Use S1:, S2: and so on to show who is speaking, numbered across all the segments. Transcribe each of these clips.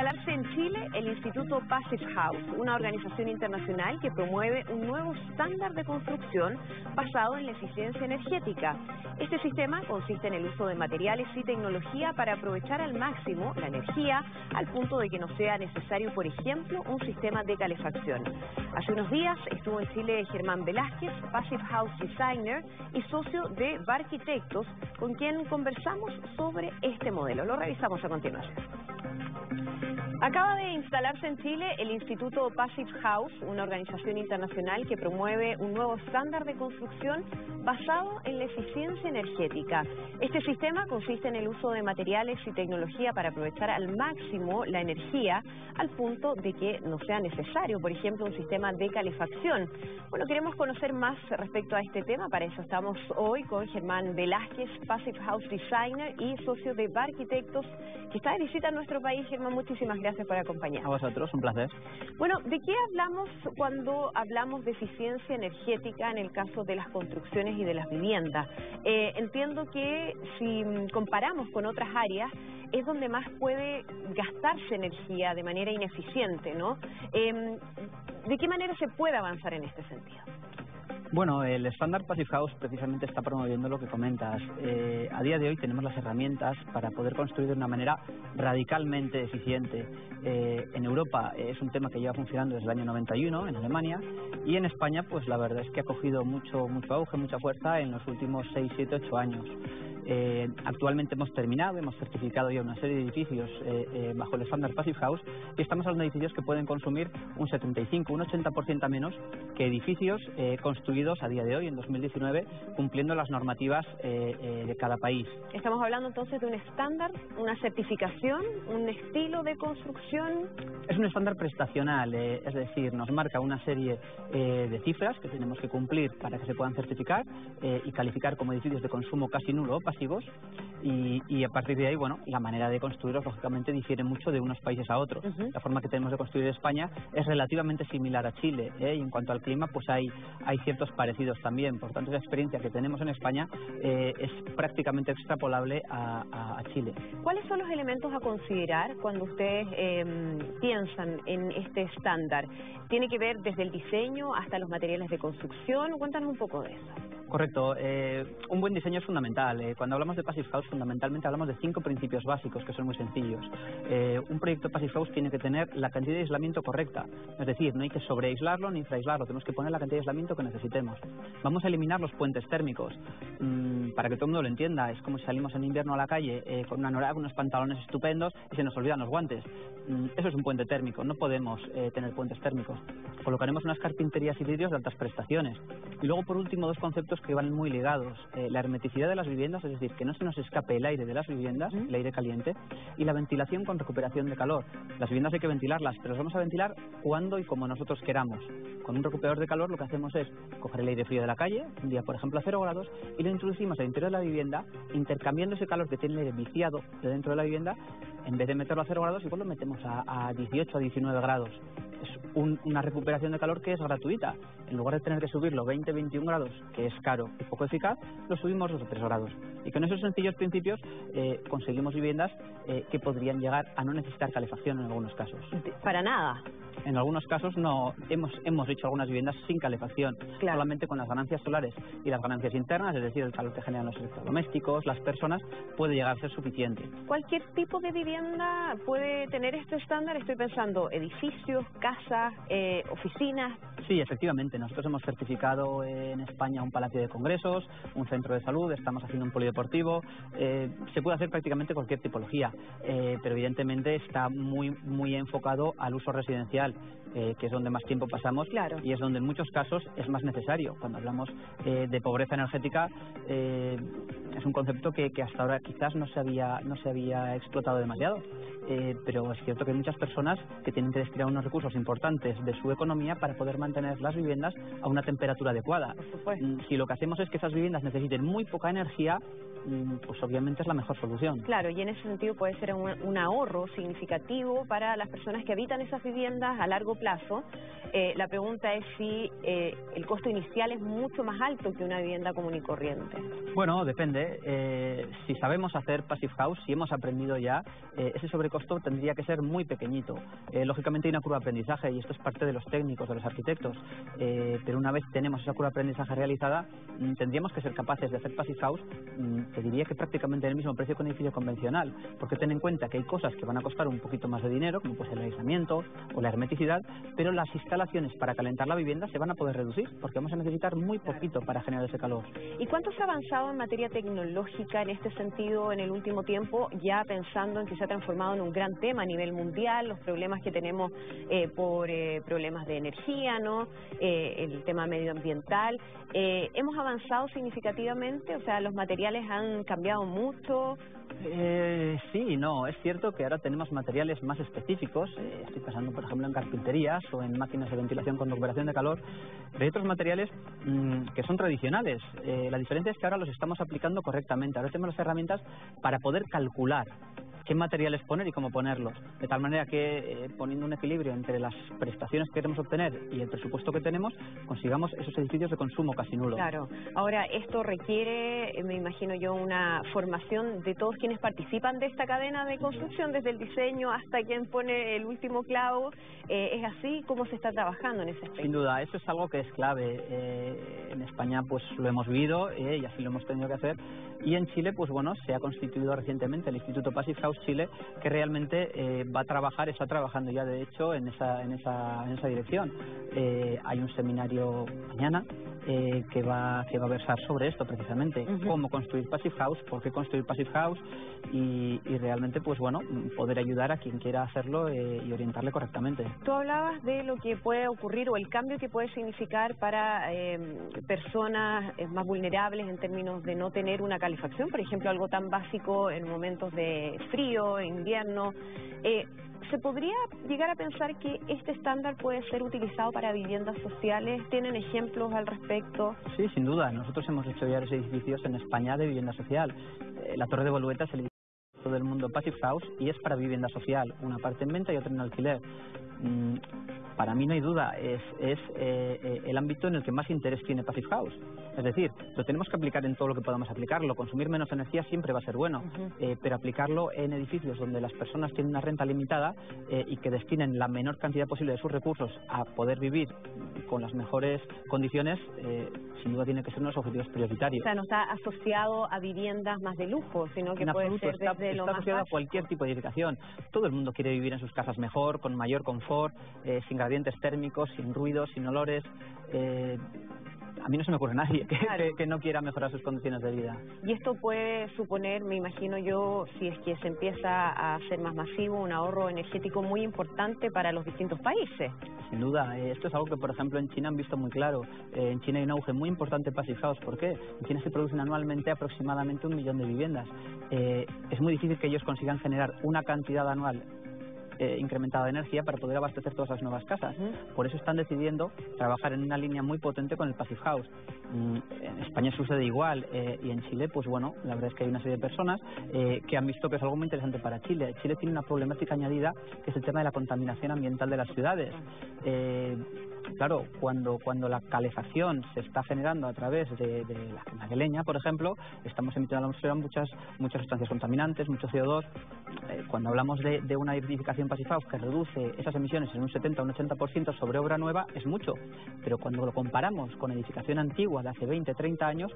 S1: instalarse en Chile el Instituto Passive House, una organización internacional que promueve un nuevo estándar de construcción basado en la eficiencia energética. Este sistema consiste en el uso de materiales y tecnología para aprovechar al máximo la energía al punto de que no sea necesario, por ejemplo, un sistema de calefacción. Hace unos días estuvo en Chile Germán Velázquez, Passive House Designer y socio de Barquitectos, con quien conversamos sobre este modelo. Lo revisamos a continuación. Acaba de instalarse en Chile el Instituto Passive House, una organización internacional que promueve un nuevo estándar de construcción basado en la eficiencia energética. Este sistema consiste en el uso de materiales y tecnología para aprovechar al máximo la energía al punto de que no sea necesario, por ejemplo, un sistema de calefacción. Bueno, queremos conocer más respecto a este tema, para eso estamos hoy con Germán Velázquez, Passive House Designer y socio de Barquitectos, que está de visita en nuestro país. Germán, muchísimas gracias por acompañarnos.
S2: A vosotros, un placer.
S1: Bueno, ¿de qué hablamos cuando hablamos de eficiencia energética en el caso de las construcciones y de las viviendas? Entiendo que si comparamos con otras áreas, es donde más puede gastarse energía de manera ineficiente, ¿no? ¿De qué manera se puede avanzar en este sentido?
S2: Bueno, el estándar Passive House precisamente está promoviendo lo que comentas. A día de hoy tenemos las herramientas para poder construir de una manera radicalmente eficiente. En Europa es un tema que lleva funcionando desde el año 91 en Alemania, y en España pues la verdad es que ha cogido mucho auge, mucha fuerza en los últimos 6, 7, 8 años. Actualmente hemos certificado ya una serie de edificios bajo el estándar Passive House, y estamos hablando de edificios que pueden consumir un 75, un 80% a menos que edificios construidos a día de hoy, en 2019, cumpliendo las normativas de cada país.
S1: Estamos hablando entonces de un estándar, una certificación, un estilo de construcción.
S2: Es un estándar prestacional, es decir, nos marca una serie de cifras que tenemos que cumplir para que se puedan certificar y calificar como edificios de consumo casi nulo o pasivos, y a partir de ahí, bueno, la manera de construirlos lógicamente difiere mucho de unos países a otros. La forma que tenemos de construir España es relativamente similar a Chile, y en cuanto al clima pues hay ciertos parecidos también. Por tanto, la experiencia que tenemos en España es prácticamente extrapolable a Chile.
S1: ¿Cuáles son los elementos a considerar cuando ustedes piensan en este estándar? ¿Tiene que ver desde el diseño hasta los materiales de construcción? Cuéntanos un poco de eso.
S2: Correcto. Un buen diseño es fundamental. Cuando hablamos de Passive House, fundamentalmente hablamos de 5 principios básicos que son muy sencillos. Un proyecto Passive House tiene que tener la cantidad de aislamiento correcta. Es decir, no hay que sobreaislarlo ni infraaislarlo. Tenemos que poner la cantidad de aislamiento que necesitemos. Vamos a eliminar los puentes térmicos. Para que todo el mundo lo entienda, es como si salimos en invierno a la calle con una anorak, unos pantalones estupendos y se nos olvidan los guantes. Eso es un puente térmico. No podemos tener puentes térmicos. Colocaremos unas carpinterías y vidrios de altas prestaciones. Y luego, por último, 2 conceptos que van muy ligados: la hermeticidad de las viviendas, es decir, que no se nos escape el aire de las viviendas, el aire caliente, y la ventilación con recuperación de calor. Las viviendas hay que ventilarlas, pero las vamos a ventilar cuando y como nosotros queramos. Con un recuperador de calor lo que hacemos es coger el aire frío de la calle, un día por ejemplo a 0 grados, y lo introducimos al interior de la vivienda, intercambiando ese calor que tiene el aire viciado de dentro de la vivienda. En vez de meterlo a 0 grados, igual lo metemos a 18, a 19 grados. Es una recuperación de calor que es gratuita. En lugar de tener que subirlo 20, 21 grados, que es caro y poco eficaz, lo subimos 2 o 3 grados. Y con esos sencillos principios conseguimos viviendas que podrían llegar a no necesitar calefacción en algunos casos.
S1: Para nada.
S2: En algunos casos no hemos hecho algunas viviendas sin calefacción, claro, solamente con las ganancias solares y las ganancias internas, es decir, el calor que generan los electrodomésticos, las personas, puede llegar a ser suficiente.
S1: ¿Cualquier tipo de vivienda puede tener este estándar? Estoy pensando edificios, casas, oficinas.
S2: Sí, efectivamente. Nosotros hemos certificado en España un palacio de congresos, un centro de salud, estamos haciendo un polideportivo. Se puede hacer prácticamente cualquier tipología, pero evidentemente está muy enfocado al uso residencial, que es donde más tiempo pasamos, claro, y es donde en muchos casos es más necesario. Cuando hablamos de pobreza energética, es un concepto que hasta ahora quizás no se había explotado demasiado. Pero es cierto que hay muchas personas que tienen que destinar unos recursos importantes de su economía para poder mantener las viviendas a una temperatura adecuada. Si lo que hacemos es que esas viviendas necesiten muy poca energía, pues obviamente es la mejor solución.
S1: Claro, y en ese sentido puede ser un ahorro significativo para las personas que habitan esas viviendas a largo plazo. La pregunta es si el costo inicial es mucho más alto que una vivienda común y corriente.
S2: Bueno, depende. Si sabemos hacer Passive House, si hemos aprendido ya, ese sobrecosto tendría que ser muy pequeñito. Lógicamente hay una curva de aprendizaje y esto es parte de los técnicos, de los arquitectos, pero una vez tenemos esa curva de aprendizaje realizada, tendríamos que ser capaces de hacer Passive House, te diría que prácticamente en el mismo precio que un edificio convencional, porque ten en cuenta que hay cosas que van a costar un poquito más de dinero, como puede ser el aislamiento o la hermeticidad, pero las instalaciones para calentar la vivienda se van a poder reducir, porque vamos a necesitar muy poquito para generar ese calor.
S1: ¿Y cuánto se ha avanzado en materia tecnológica en este sentido en el último tiempo, ya pensando en que se ha transformado en un gran tema a nivel mundial, los problemas que tenemos por problemas de energía, ¿no? El tema medioambiental? ¿Hemos avanzado significativamente? O sea, ¿los materiales han cambiado mucho?
S2: Sí y no. Es cierto que ahora tenemos materiales más específicos. Estoy pensando, por ejemplo, en carpinterías o en máquinas de ventilación con recuperación de calor. Pero hay otros materiales que son tradicionales. La diferencia es que ahora los estamos aplicando correctamente. Ahora tenemos las herramientas para poder calcular qué materiales poner y cómo ponerlos, de tal manera que poniendo un equilibrio entre las prestaciones que queremos obtener y el presupuesto que tenemos, consigamos esos edificios de consumo casi nulo.
S1: Claro. Ahora, esto requiere, me imagino yo, una formación de todos quienes participan de esta cadena de construcción, desde el diseño hasta quien pone el último clavo. ¿Es así? ¿Cómo se está trabajando en ese aspecto?
S2: Sin duda, eso es algo que es clave. En España pues lo hemos vivido y así lo hemos tenido que hacer. Y en Chile, pues bueno, se ha constituido recientemente el Instituto Passive House Chile, que realmente está trabajando ya de hecho en esa dirección. Hay un seminario mañana que va a versar sobre esto precisamente, cómo construir Passive House, por qué construir Passive House y realmente pues bueno, poder ayudar a quien quiera hacerlo y orientarle correctamente.
S1: Tú hablabas de lo que puede ocurrir o el cambio que puede significar para personas más vulnerables en términos de no tener una calefacción, por ejemplo, algo tan básico en momentos de frío, invierno. ¿Se podría llegar a pensar que este estándar puede ser utilizado para viviendas sociales? ¿Tienen ejemplos al respecto?
S2: Sí, sin duda. Nosotros hemos hecho ya los edificios en España de vivienda social. La Torre de Bolueta es el edificio del mundo Passive House y es para vivienda social, una parte en venta y otra en alquiler. Para mí no hay duda, es el ámbito en el que más interés tiene Passive House. Es decir, lo tenemos que aplicar en todo lo que podamos aplicarlo. Consumir menos energía siempre va a ser bueno, pero aplicarlo en edificios donde las personas tienen una renta limitada y que destinen la menor cantidad posible de sus recursos a poder vivir con las mejores condiciones, sin duda tiene que ser uno de los objetivos prioritarios.
S1: O sea, no está asociado a viviendas más de lujo, sino que puede ser desde lo más
S2: asociado a cualquier tipo de edificación. Todo el mundo quiere vivir en sus casas mejor, con mayor confort, sin gradientes térmicos, sin ruidos, sin olores. A mí no se me ocurre nadie que no quiera mejorar sus condiciones de vida.
S1: Y esto puede suponer, me imagino yo, si es que se empieza a ser más masivo, un ahorro energético muy importante para los distintos países.
S2: Sin duda. Esto es algo que, por ejemplo, en China han visto muy claro. En China hay un auge muy importante de Passive House. ¿Por qué? En China se producen anualmente aproximadamente 1 millón de viviendas. Es muy difícil que ellos consigan generar una cantidad anual incrementada de energía para poder abastecer todas las nuevas casas. Por eso están decidiendo trabajar en una línea muy potente con el Passive House. En España sucede igual y en Chile, pues bueno, la verdad es que hay una serie de personas que han visto que es algo muy interesante para Chile. Chile tiene una problemática añadida que es el tema de la contaminación ambiental de las ciudades. Claro, cuando la calefacción se está generando a través de la quema de leña, por ejemplo, estamos emitiendo a la atmósfera muchas sustancias contaminantes, mucho CO2. Cuando hablamos de una edificación Passive House que reduce esas emisiones en un 70 o un 80% sobre obra nueva, es mucho. Pero cuando lo comparamos con edificación antigua de hace 20, 30 años,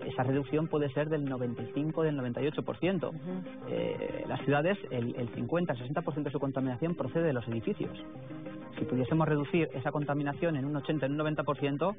S2: esa reducción puede ser del 95, del 98%. Las ciudades, el 50, el 60% de su contaminación procede de los edificios. Si pudiésemos reducir esa contaminación en un 80, en un 90%,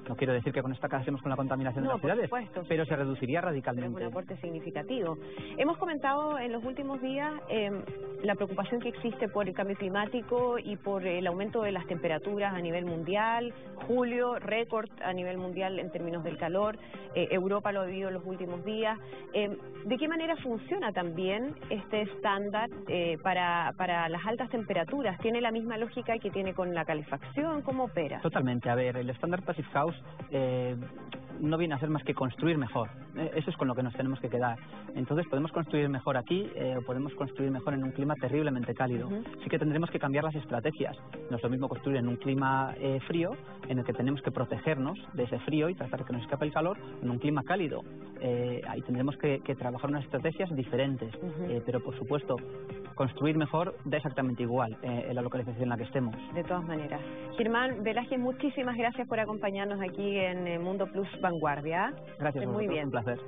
S2: no quiero decir que con esta acabemos con la contaminación de las ciudades,
S1: supuesto,
S2: pero se reduciría radicalmente.
S1: Es un aporte significativo. Hemos comentado en los últimos días la preocupación que existe por el cambio climático y por el aumento de las temperaturas a nivel mundial. Julio, récord a nivel mundial en términos del calor. Europa lo ha vivido en los últimos días. ¿De qué manera funciona también este estándar para las altas temperaturas? ¿Tiene la misma lógica especial que tiene con la calefacción? ¿Cómo opera?
S2: Totalmente. A ver, el estándar Passive House no viene a ser más que construir mejor. Eso es con lo que nos tenemos que quedar. Entonces podemos construir mejor aquí o podemos construir mejor en un clima terriblemente cálido. Sí que tendremos que cambiar las estrategias. No es lo mismo construir en un clima frío, en el que tenemos que protegernos de ese frío y tratar de que nos escape el calor, en un clima cálido. Ahí tendremos que trabajar unas estrategias diferentes. Pero por supuesto, construir mejor da exactamente igual en la localización en la que estemos.
S1: De todas maneras. Germán Velázquez, muchísimas gracias por acompañarnos aquí en Mundo Plus Vanguardia.
S2: Gracias,
S1: muy bien.
S2: Un placer.